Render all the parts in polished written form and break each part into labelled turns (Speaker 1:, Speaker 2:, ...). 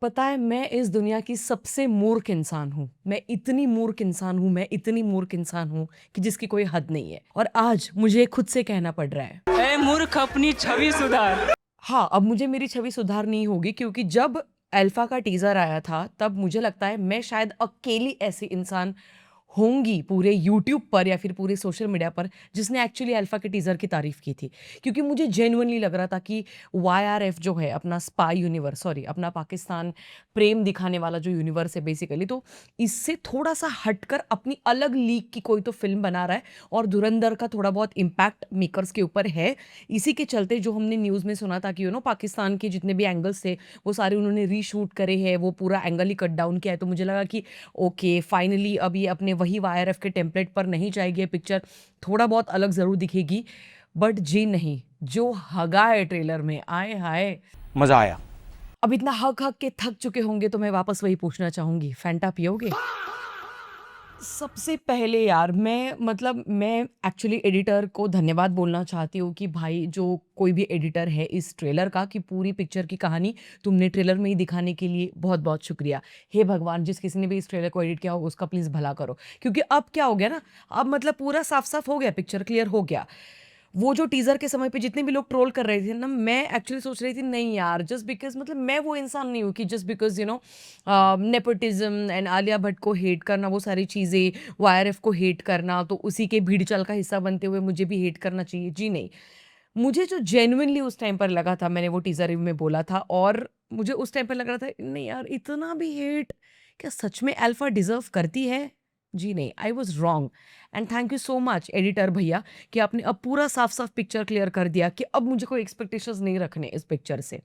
Speaker 1: पता है मैं इस दुनिया की सबसे मूर्ख इंसान हूँ। मैं इतनी मूर्ख इंसान हूँ, मैं इतनी मूर्ख इंसान हूँ कि जिसकी कोई हद नहीं है। और आज मुझे खुद से कहना पड़ रहा है।
Speaker 2: ए मूर्ख अपनी छवि सुधार।
Speaker 1: हाँ, अब मुझे मेरी छवि सुधारनी होगी क्योंकि जब अल्फा का टीज़र आया था तब मुझे लगता है मैं शायद अकेली ऐसी इंसान होंगी पूरे यूट्यूब पर या फिर पूरे सोशल मीडिया पर जिसने एक्चुअली अल्फा के टीज़र की तारीफ़ की थी। क्योंकि मुझे जेन्युइनली लग रहा था कि वाईआरएफ जो है अपना स्पाई यूनिवर्स सॉरी अपना पाकिस्तान प्रेम दिखाने वाला जो यूनिवर्स है बेसिकली, तो इससे थोड़ा-सा हटकर अपनी अलग लीग की कोई तो फ़िल्म बना रहा है और धुरंधर का थोड़ा बहुत इम्पैक्ट मेकर्स के ऊपर है। इसी के चलते जो हमने न्यूज़ में सुना था कि पाकिस्तान के जितने भी एंगल्स थे वो सारे उन्होंने रीशूट करे हैं, वो पूरा एंगल ही कट डाउन किया है। तो मुझे लगा कि ओके फाइनली अब ये अपने वही वाईआरएफ के टेम्पलेट पर नहीं जाएगी ये पिक्चर, थोड़ा बहुत अलग ज़रूर दिखेगी। बट जी नहीं, जो हगा है ट्रेलर में, आए हाय!
Speaker 2: मजा आया।
Speaker 1: अब इतना हक-हक के थक चुके होंगे तो मैं वापस वही पूछना चाहूँगी, फैंटा पियोगे? सबसे पहले यार मैं एक्चुअली एडिटर को धन्यवाद बोलना चाहती हूँ कि भाई जो कोई भी एडिटर है इस ट्रेलर का कि पूरी पिक्चर की कहानी तुमने ट्रेलर में ही दिखाने के लिए बहुत-बहुत शुक्रिया। हे भगवान जिस किसी ने भी इस ट्रेलर को एडिट किया हो उसका प्लीज़ भला करो। क्योंकि अब क्या हो गया ना, अब मतलब पूरा साफ-साफ हो गया, पिक्चर क्लियर हो गया। वो जो टीज़र के समय पे जितने भी लोग ट्रोल कर रहे थे ना, मैं एक्चुअली सोच रही थी नहीं यार जस्ट बिकॉज़ मतलब मैं वो इंसान नहीं हूँ कि just because nepotism and Alia Bhatt को हेट करना, वो सारी चीज़ें, वाईआरएफ को हेट करना, तो उसी के भीड़-चाल का हिस्सा बनते हुए मुझे भी हेट करना चाहिए। जी नहीं। मुझे जो जेन्युइनली उस टाइम पर लगा था, मैंने वो टीज़र रिव्यू में बोला था और मुझे उस टाइम पर लग रहा था नहीं यार इतना भी हेट, क्या सच में अल्फा डिज़र्व करती है? जी नहीं, I was wrong and thank you so much editor भैया कि आपने अब पूरा साफ-साफ पिक्चर क्लियर कर दिया कि अब मुझे कोई एक्सपेक्टेशंस नहीं रखने इस पिक्चर से।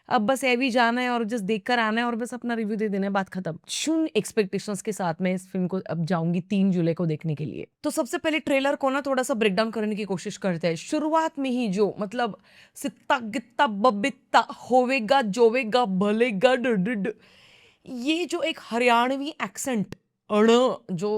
Speaker 1: अब बस ऐवी जाना है और जस्ट देखकर आना है और बस अपना रिव्यू दे देना है, बात खत्म। शून्य एक्सपेक्टेशंस के साथ मैं इस फ़िल्म को अब जाऊँगी 3 जुलाई को देखने के लिए। तो सबसे पहले ट्रेलर को ना थोड़ा-सा ब्रेक डाउन करने की कोशिश करते हैं। शुरुआत में ही जो मतलब सित्ता गित्ता बब्बित्ता होवेगा, जोवेगा, भलेगा डुडुड, ये जो एक हरियाणवी एक्सेंट ण जो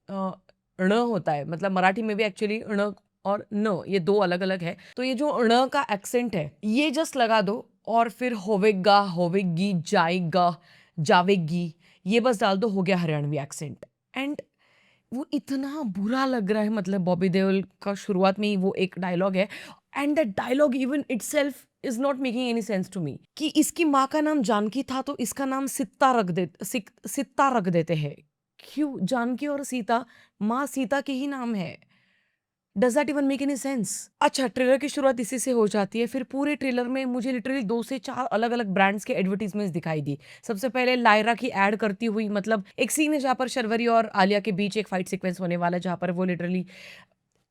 Speaker 1: अ, ण होता है, मतलब मराठी में भी एक्चुअली ण और न ये 2 अलग-अलग है। तो ये जो ण का एक्सेंट है, ये जस्ट लगा दो और फिर होवेगा, होवेगी, जाएगा, जावेगी, ये बस डाल दो, हो गया हरियाणवी एक्सेंट। एंड वो इतना बुरा लग रहा है, मतलब बॉबी देओल का शुरुआत में ही वो एक डायलॉग है and that dialogue even itself is not making any sense to me कि इसकी माँ का नाम जानकी था तो इसका नाम सित्ता रख देते हैं। क्यों? जानकी और सीता, माँ सीता के ही नाम है। Does that even make any sense? अच्छा, ट्रेलर की शुरुआत इसी से हो जाती है, फिर पूरे ट्रेलर में मुझे लिटरली 2 से 4 अलग-अलग ब्रांड्स के एडवर्टाइज़मेंट्स दिखाई दी। सबसे पहले लायरा की एड करती हुई, मतलब एक सीन है जहाँ पर शर्वरी और आलिया के बीच एक फाइट सीक्वेंस होने वाला है जहाँ पर वो लिटरली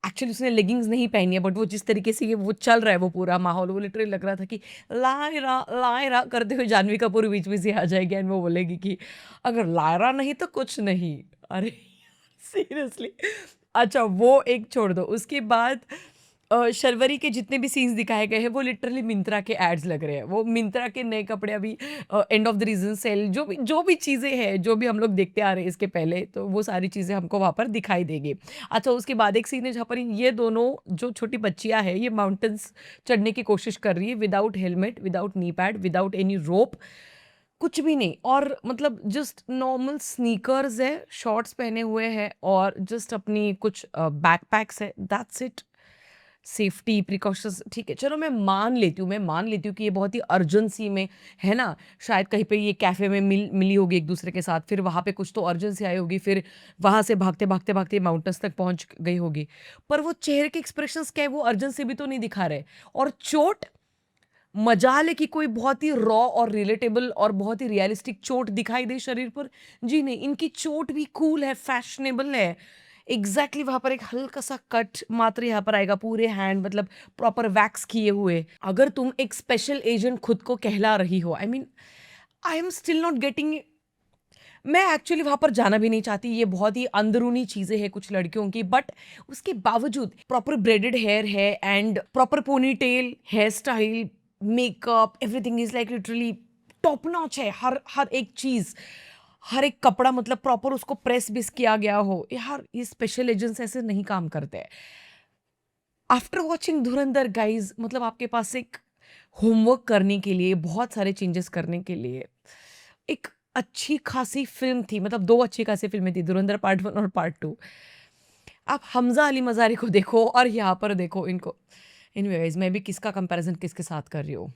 Speaker 1: एक्चुअली उसने लेगिंग्स नहीं पहनी है बट वो जिस तरीके से ये वो चल रहा है वो पूरा माहौल, वो लिटरली लग रहा था कि लायरा, लायरा करते हुए जाह्नवी कपूर बीच में से आ जाएगी एंड वो बोलेगी कि अगर लायरा नहीं तो कुछ नहीं। अरे सीरियसली। अच्छा वो एक छोड़ दो, उसके बाद शर्वरी के जितने भी सीन्स दिखाए गए हैं वो लिटरली मिंत्रा के एड्स लग रहे हैं। वो मिंत्रा के नए कपड़े अभी end of the season sale जो भी चीज़ें हैं, जो भी हम लोग देखते आ रहे हैं इसके पहले, तो वो सारी चीज़ें हमको वहाँ पर दिखाई देंगी। अच्छा उसके बाद एक सीन है जहाँ पर ये दोनों जो छोटी बच्चियाँ हैं ये माउंटेन्स चढ़ने की कोशिश कर रही है without helmet, without knee pad, without any rope, कुछ भी नहीं, और मतलब जस्ट नॉर्मल स्नीकर्स है, शॉर्ट्स पहने हुए हैं और जस्ट अपनी कुछ बैकपैक्स है, दैट्स इट। सेफ्टी प्रिकॉशंस ठीक है, चलो मैं मान लेती हूँ कि ये बहुत ही अर्जेंसी में है ना, शायद कहीं पे ये कैफ़े में मिली होगी एक दूसरे के साथ, फिर वहाँ पे कुछ तो अर्जेंसी आई होगी, फिर वहाँ से भागते-भागते माउंटेन्स तक पहुँच गई होगी। पर वो चेहरे के एक्सप्रेशंस क्या है, वो अर्जेंसी भी तो नहीं दिखा रहे। और चोट, मजाल है कि कोई बहुत ही रॉ और रिलेटेबल और बहुत ही रियलिस्टिक चोट दिखाई दे शरीर पर। जी नहीं, इनकी चोट भी कूल है, फैशनेबल है। एग्ज़ैक्टली वहाँ पर एक हल्का-सा कट मात्र यहाँ पर आएगा, पूरे हैंड मतलब प्रॉपर वैक्स किए हुए। अगर तुम एक स्पेशल एजेंट खुद को कहला रही हो, I mean I am still not getting. मैं एक्चुअली वहाँ पर जाना भी नहीं चाहती, ये बहुत ही अंदरूनी चीज़ें हैं कुछ लड़कियों की, बट उसके बावजूद प्रॉपर ब्रेडेड हेयर है and proper ponytail, hair style, makeup, everything is like literally top notch है। हर हर एक चीज़, हर एक कपड़ा मतलब प्रॉपर उसको प्रेस बिस किया गया हो। यार ये स्पेशल एजेंट्स ऐसे नहीं काम करते हैं। आफ्टर वॉचिंग धुरंधर गाइज़, मतलब आपके पास एक होमवर्क करने के लिए, बहुत सारे चेंजेस करने के लिए, एक अच्छी खासी फ़िल्म थी, मतलब 2 अच्छी खासी फ़िल्में थी, धुरंधर पार्ट 1 और पार्ट 2। आप हमज़ा अली मज़ारी को देखो और यहाँ पर देखो इनको। एनीवे गाइज़, मैं भी किसका कंपैरिज़न किसके साथ कर रही हूँ।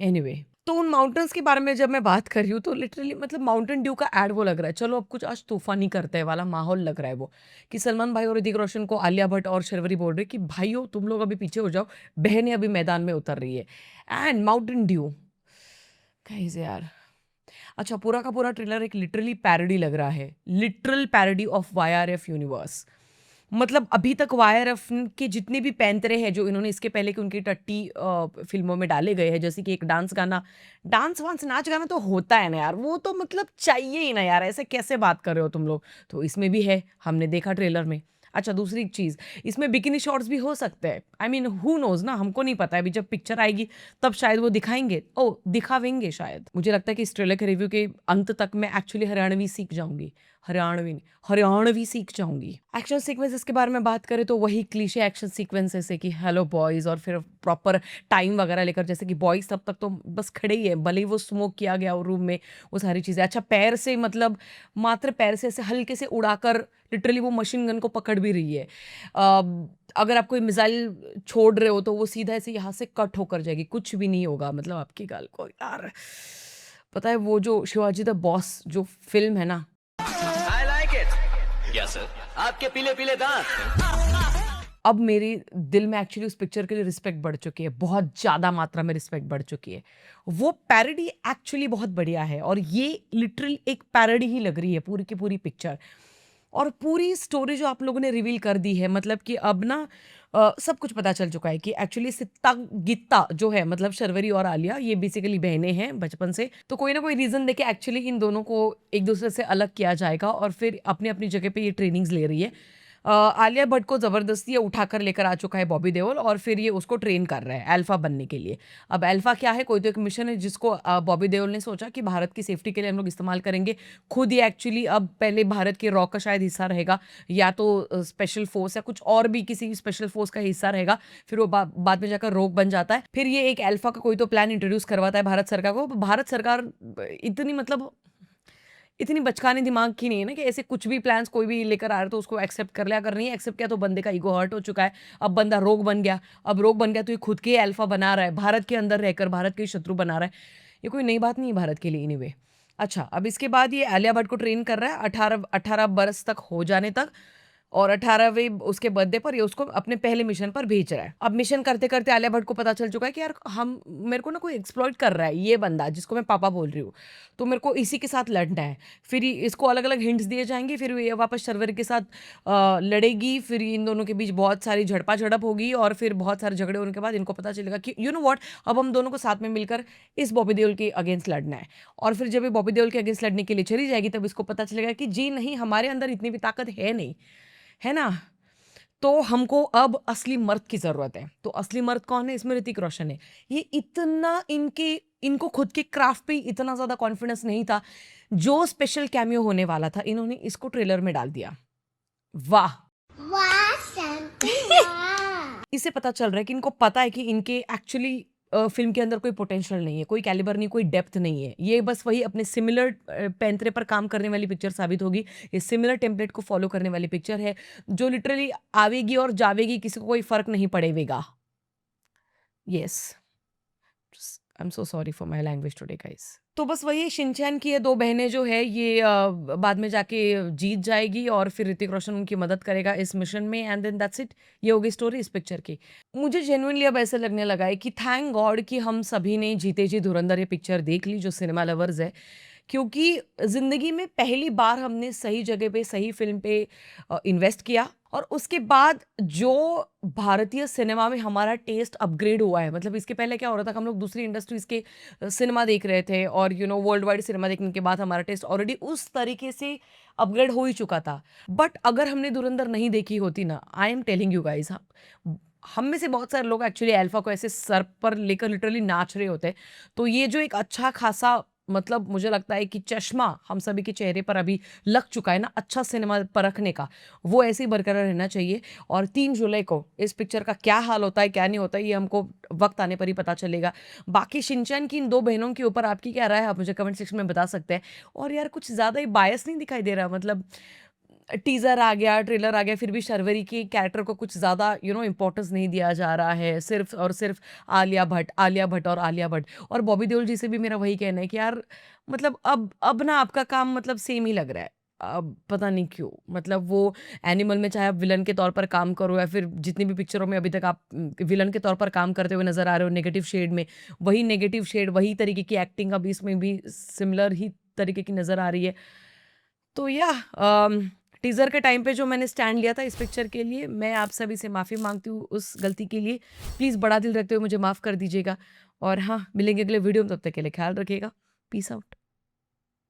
Speaker 1: एनीवे, तो उन माउंटेन्स के बारे में जब मैं बात कर रही हूँ तो लिटरली मतलब माउंटेन ड्यू का ऐड वो लग रहा है, चलो अब कुछ आज तूफ़ानी करते हैं वाला माहौल लग रहा है वो, कि सलमान भाई और ऋतिक रोशन को आलिया भट्ट और शर्वरी बोल रहे हैं कि भाइयों तुम लोग अभी पीछे हो जाओ, बहनें अभी मैदान में उतर रही है। एंड माउंटेन ड्यू, गाइज़ यार, अच्छा पूरा का पूरा ट्रेलर एक लिटरली पैरोडी लग रहा है, literal parody of YRF universe. मतलब अभी तक वाईआरएफ के जितने भी पैंतरे हैं जो इन्होंने इसके पहले की उनकी टट्टी फिल्मों में डाले गए हैं, जैसे कि एक डांस गाना, डांस वांस नाच गाना तो होता है ना यार, वो तो मतलब चाहिए ही ना यार, ऐसे कैसे बात कर रहे हो तुम लोग। तो इसमें भी है, हमने देखा ट्रेलर में। अच्छा दूसरी चीज़, इसमें बिकिनी शॉट्स भी हो सकते हैं, आई मीन हु नोज ना, हमको नहीं पता है, अभी जब पिक्चर आएगी तब शायद वो दिखाएंगे, ओ दिखावेंगे शायद। मुझे लगता है कि इस ट्रेलर के रिव्यू के अंत तक मैं एक्चुअली हरियाणवी सीख जाऊंगी, हरियाणवी नहीं, हरियाणवी सीख जाऊंगी। एक्शन सीक्वेंसेस के बारे में बात करें तो वही क्लीशे एक्शन सीक्वेंस जैसे कि हेलो बॉयज़, और फिर प्रॉपर टाइम वगैरह लेकर, जैसे कि बॉयज़ तब तक तो बस खड़े ही है, भले ही वो स्मोक किया गया और रूम में वो सारी चीज़ें। अच्छा पैर से मतलब मात्र पैर से ऐसे हल्के से उड़ाकर लिटरली वो मशीन गन को पकड़ भी रही है। अगर आप कोई मिसाइल छोड़ रहे हो तो वो सीधा ऐसे यहाँ से कट होकर जाएगी, कुछ भी नहीं होगा मतलब आपकी गाल को यार। पता है वो जो शिवाजी द बॉस जो फिल्म है ना,
Speaker 3: I like it. Yes sir. आपके पीले पीले दांत।
Speaker 1: अब मेरे दिल में एक्चुअली उस पिक्चर के लिए रिस्पेक्ट बढ़ चुकी है, बहुत ज़्यादा मात्रा में रिस्पेक्ट बढ़ चुकी है। वो पैरोडी एक्चुअली बहुत बढ़िया है और ये लिटरली एक पैरोडी ही लग रही है पूरी की पूरी पिक्चर। और पूरी स्टोरी जो आप लोगों ने रिवील कर दी है, मतलब कि अब ना सब कुछ पता चल चुका है कि एक्चुअली सित्ता गित्ता जो है, मतलब शर्वरी और आलिया, ये बेसिकली बहनें हैं बचपन से, तो कोई ना कोई रीज़न देके एक्चुअली इन दोनों को एक दूसरे से अलग किया जाएगा और फिर अपनी अपनी जगह पे ये ट्रेनिंग्स ले रही है। आलिया भट्ट को ज़बरदस्ती ये उठाकर लेकर आ चुका है बॉबी देओल और फिर ये उसको ट्रेन कर रहा है अल्फा बनने के लिए। अब अल्फा क्या है, कोई तो एक मिशन है जिसको बॉबी देओल ने सोचा कि भारत की सेफ्टी के लिए हम लोग इस्तेमाल करेंगे। खुद ये एक्चुअली अब पहले भारत के रॉ का शायद हिस्सा रहेगा, या तो स्पेशल फोर्स या कुछ और भी किसी स्पेशल फोर्स का हिस्सा रहेगा, फिर वो बाद में जाकर रोग बन जाता है। फिर ये एक अल्फा का कोई तो प्लान इंट्रोड्यूस करवाता है भारत सरकार को। भारत सरकार इतनी मतलब इतनी बचकाने दिमाग की नहीं है ना कि ऐसे कुछ भी प्लान्स कोई भी लेकर आ रहा है तो उसको एक्सेप्ट कर लिया, अगर नहीं एक्सेप्ट किया तो बंदे का ईगो हर्ट हो चुका है। अब बंदा रोग बन गया, अब रोग बन गया तो ये खुद के अल्फा बना रहा है, भारत के अंदर रहकर भारत के शत्रु बना रहा है। ये कोई नई बात नहीं है भारत के लिए एनीवे। अच्छा अब इसके बाद ये आलिया भट्ट को ट्रेन कर रहा है 18 बरस तक हो जाने तक, और 18वें उसके बर्थडे पर ये उसको अपने पहले मिशन पर भेज रहा है। अब मिशन करते करते आलिया भट्ट को पता चल चुका है कि यार हम मेरे को ना कोई एक्सप्लॉइट कर रहा है ये बंदा जिसको मैं पापा बोल रही हूँ, तो मेरे को इसी के साथ लड़ना है। फिर इसको अलग अलग हिंट्स दिए जाएंगे, फिर ये वापस शर्वरी के साथ लड़ेगी, फिर इन दोनों के बीच बहुत सारी झड़पा झड़प होगी और फिर बहुत सारे झगड़े होने के बाद इनको पता चलेगा कि यू नो व्हाट, अब हम दोनों को साथ में मिलकर इस बॉबी देओल के अगेंस्ट लड़ना है। और फिर जब ये बॉबी देओल के अगेंस्ट लड़ने के लिए चली जाएगी तब इसको पता चलेगा कि जी नहीं, हमारे अंदर इतनी भी ताकत है नहीं, है ना। तो हमको अब असली मर्द की ज़रूरत है। तो असली मर्द कौन है? इसमें ऋतिक रोशन है। ये इतना इनको खुद के क्राफ्ट पे इतना ज़्यादा कॉन्फिडेंस नहीं था। जो स्पेशल कैमियो होने वाला था, इन्होंने इसको ट्रेलर में डाल दिया। वाह!
Speaker 4: वाह शांति वाह।
Speaker 1: इससे पता चल रहा है कि इनको पता है कि इनके एक्चुअली फ़िल्म के अंदर कोई पोटेंशियल नहीं है, कोई कैलिबर नहीं, कोई डेप्थ नहीं है। ये बस वही अपने सिमिलर पैंतरे पर काम करने वाली पिक्चर साबित होगी। ये सिमिलर टेम्पलेट को फ़ॉलो करने वाली पिक्चर है, जो लिटरली आवेगी और जावेगी, किसी को कोई फ़र्क नहीं पड़ेगा। Yes. I am so sorry for my language today guys. तो बस वही शिनचैन की ये 2 बहनें जो है ये बाद में जाके जीत जाएगी और फिर ऋतिक रोशन उनकी मदद करेगा इस मिशन में, एंड देन दैट्स इट। ये होगी स्टोरी इस पिक्चर की। मुझे जेन्युइनली अब ऐसा लगने लगा है कि थैंक गॉड कि हम सभी ने जीते जी धुरंधर ये पिक्चर देख ली, जो सिनेमा लवर्स है, क्योंकि ज़िंदगी में पहली बार हमने सही जगह पे सही फ़िल्म पे इन्वेस्ट किया और उसके बाद जो भारतीय सिनेमा में हमारा टेस्ट अपग्रेड हुआ है। मतलब इसके पहले क्या हो रहा था कि हम लोग दूसरी इंडस्ट्रीज़ के सिनेमा देख रहे थे और you know world wide cinema देखने के बाद हमारा टेस्ट ऑलरेडी उस तरीके से अपग्रेड हो ही चुका था। बट अगर हमने धुरंधर नहीं देखी होती ना, I am telling you guys, हम में से बहुत सारे लोग एक्चुअली अल्फा को ऐसे सर पर लेकर लिटरली नाच रहे होते। तो ये जो एक अच्छा खासा मतलब मुझे लगता है कि चश्मा हम सभी के चेहरे पर अभी लग चुका है ना अच्छा सिनेमा परखने का, वो ऐसे ही बरकरार रहना चाहिए। और 3 जुलाई को इस पिक्चर का क्या हाल होता है क्या नहीं होता है ये हमको वक्त आने पर ही पता चलेगा। बाकी शिनचैन की इन 2 बहनों के ऊपर आपकी क्या राय है, आप मुझे कमेंट सेक्शन में बता सकते हैं। और यार कुछ ज़्यादा ही बायस नहीं दिखाई दे रहा, मतलब टीज़र आ गया, ट्रेलर आ गया, फिर भी शर्वरी के कैरेक्टर को कुछ ज़्यादा इम्पोर्टेंस नहीं दिया जा रहा है। सिर्फ़ और सिर्फ़ आलिया भट्ट, आलिया भट्ट और आलिया भट्ट। और बॉबी देओल जी से भी मेरा वही कहना है कि यार मतलब अब ना आपका काम मतलब सेम ही लग रहा है। अब पता नहीं क्यों? मतलब वो एनिमल में चाहे आप विलन के तौर पर काम करो या फिर जितनी भी पिक्चरों में अभी तक आप विलन के तौर पर काम करते हुए नज़र आ रहे हो नेगेटिव शेड में, वही नेगेटिव शेड, वही तरीके की एक्टिंग अब इसमें भी सिमिलर ही तरीके की नज़र आ रही है। तो या टीज़र के टाइम पे जो मैंने स्टैंड लिया था इस पिक्चर के लिए, मैं आप सभी से माफ़ी मांगती हूँ उस गलती के लिए। प्लीज़ बड़ा दिल रखते हुए मुझे माफ़ कर दीजिएगा। और हाँ, मिलेंगे अगले वीडियो में, तब तक के लिए ख्याल रखिएगा। Peace out.